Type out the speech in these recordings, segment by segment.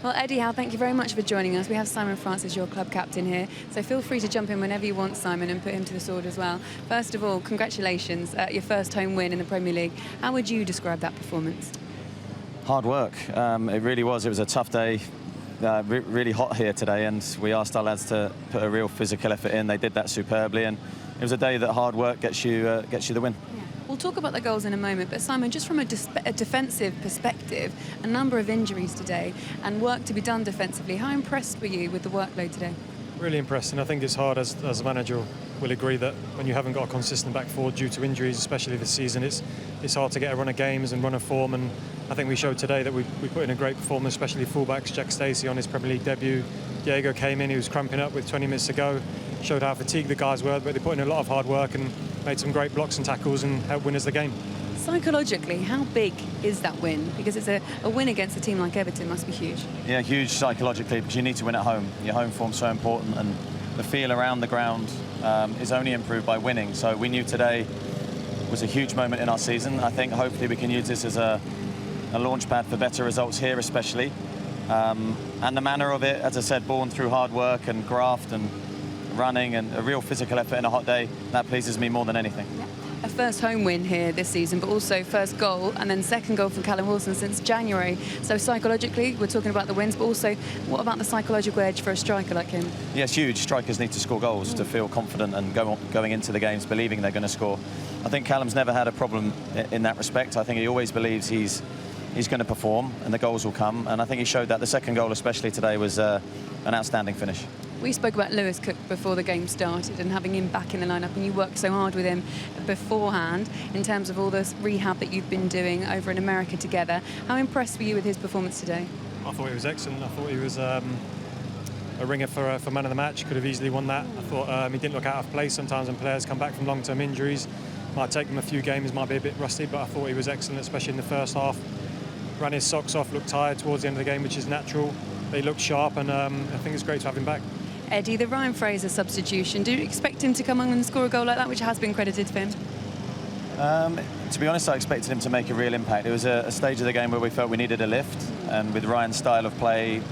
Well, Eddie Howe, thank you very much for joining us. We have Simon Francis, your club captain here, so feel free to jump in whenever you want, Simon, and put him to the sword as well. First of all, congratulations at your first home win in the Premier League. How would you describe that performance? Hard work. It really was. It was a tough day. Really hot here today, and we asked our lads to put a real physical effort in. They did that superbly, and it was a day that hard work gets you the win. Yeah. We'll talk about the goals in a moment, but Simon, just from a defensive perspective, a number of injuries today and work to be done defensively. How impressed were you with the workload today? Really impressed, and I think it's hard, as a manager will agree, that when you haven't got a consistent back four due to injuries, especially this season, it's hard to get a run of games and run of form. And I think we showed today that we put in a great performance, especially fullbacks. Jack Stacey on his Premier League debut. Diego came in, he was cramping up with 20 minutes to go, showed how fatigued the guys were, but they put in a lot of hard work and made some great blocks and tackles and helped win us the game. Psychologically, how big is that win? Because it's a win against a team like Everton must be huge. Yeah, huge psychologically, because you need to win at home. Your home form's so important, and the feel around the ground is only improved by winning. So we knew today was a huge moment in our season. I think hopefully we can use this as a launch pad for better results here, especially. And the manner of it, as I said, born through hard work and graft and running and a real physical effort in a hot day, that pleases me more than anything. Yeah. A first home win here this season, but also first goal and then second goal from Callum Wilson since January. So psychologically, we're talking about the wins, but also what about the psychological edge for a striker like him? Yeah, it's huge. Strikers need to score goals to feel confident and going into the games believing they're going to score. I think Callum's never had a problem in that respect. I think he always believes he's going to perform and the goals will come, and I think he showed that. The second goal especially today was an outstanding finish. We spoke about Lewis Cook before the game started and having him back in the lineup, and you worked so hard with him beforehand in terms of all this rehab that you've been doing over in America together. How impressed were you with his performance today? I thought he was excellent. I thought he was a ringer for man of the match. Could have easily won that. I thought he didn't look out of place. Sometimes when players come back from long-term injuries, might take them a few games, might be a bit rusty, but I thought he was excellent, especially in the first half. Ran his socks off, looked tired towards the end of the game, which is natural. He looked sharp, and I think it's great to have him back. Eddie, the Ryan Fraser substitution, do you expect him to come on and score a goal like that, which has been credited for him? To be honest, I expected him to make a real impact. It was a stage of the game where we felt we needed a lift, and with Ryan's style of play,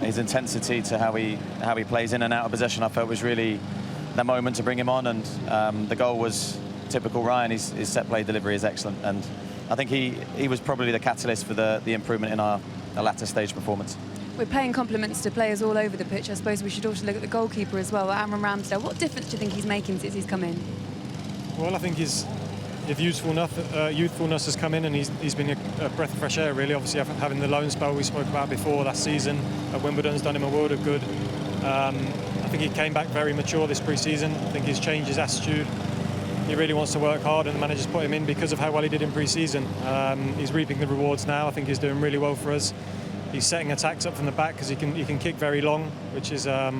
his intensity to how he plays in and out of possession, I felt was really the moment to bring him on, and the goal was typical Ryan. His set play delivery is excellent, and I think he was probably the catalyst for the improvement in our latter stage performance. We're paying compliments to players all over the pitch. I suppose we should also look at the goalkeeper as well, Aaron Ramsdale. What difference do you think he's making since he's come in? Well, I think his youthfulness has come in, and he's been a breath of fresh air, really. Obviously, having the loan spell we spoke about before last season at Wimbledon's done him a world of good. I think he came back very mature this pre-season. I think he's changed his attitude. He really wants to work hard, and the manager's put him in because of how well he did in pre-season. He's reaping the rewards now. I think he's doing really well for us. He's setting attacks up from the back because he can kick very long, which is a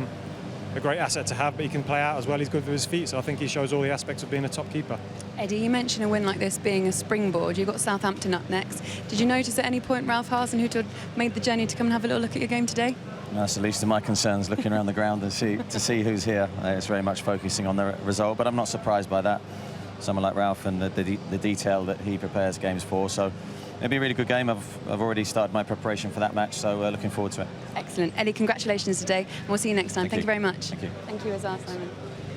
great asset to have, but he can play out as well. He's good with his feet, so I think he shows all the aspects of being a top keeper. Eddie, you mentioned a win like this being a springboard. You've got Southampton up next. Did you notice at any point Ralph Hasenhüttl had made the journey to come and have a little look at your game today? That's the least of my concerns, looking around the ground and to see who's here. It's very much focusing on the result, but I'm not surprised by that. Someone like Ralph and the detail that he prepares games for. So it'll be a really good game. I've already started my preparation for that match, so looking forward to it. Excellent. Eddie, congratulations today, and we'll see you next time. Thank you very much. Thank you. Thank you as well, Simon.